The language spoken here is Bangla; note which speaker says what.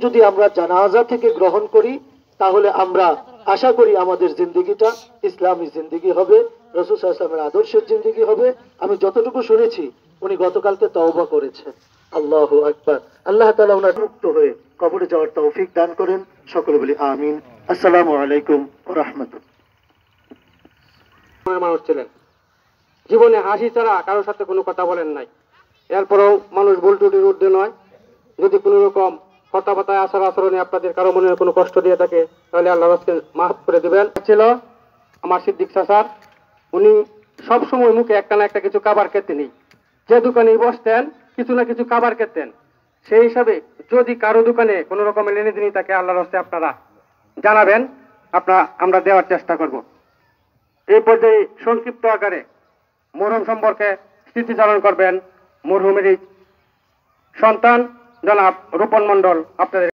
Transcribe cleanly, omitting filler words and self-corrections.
Speaker 1: যদি আমরা জানাজা থেকে গ্রহণ করি তাহলে আমরা আশা করি আমাদের জিন্দেগিটা ইসলামী জিন্দেগি হবে, রাসূল সাল্লাল্লাহু আলাইহি ওয়াসাল্লামের আদর্শের জিন্দেগি হবে। আমি যতটুকু শুনেছি উনি গতকালকে তওবা করেছেন। আল্লাহু আকবার। আল্লাহ তাআলা ওনার মুক্ত হয়ে কবরে যাওয়ার তৌফিক দান করেন। সকলে বলি আমিন। আসসালামু আলাইকুম ওয়া রাহমাতুল্লাহ।
Speaker 2: মানুষ ছিলেন, জীবনে হাসি ছাড়া কারোর সাথে কোনো কথা বলেন নাই। এরপরেও মানুষ ভুল ত্রুটির ঊর্ধ্বে নয়। যদি কোনো রকম কথাবার্তায় আচার আচরণে আপনাদের কারো মনে কোনো কষ্ট দিয়ে থাকে তাহলে আল্লাহ আজকে মাফ করে দেবেন। ছিল আমার সিদ্দিক চাচার, উনি সবসময় মুখে একটা না একটা কিছু খাবার খেতেনি। যে দোকানে বসতেন কিছু না কিছু খাবার খেতেন। সেই হিসাবে যদি কারো দোকানে কোনো রকমের লেনদেনই থাকে আল্লাহর হস্তে আপনারা জানাবেন, আমরা দেওয়ার চেষ্টা করব। এই পর্যায়ে সংক্ষিপ্ত আকারে মরহুম সম্পর্কে স্মৃতিচারণ করবেন মরহুমেরই সন্তান জনাব রূপন মণ্ডল। আপনাদের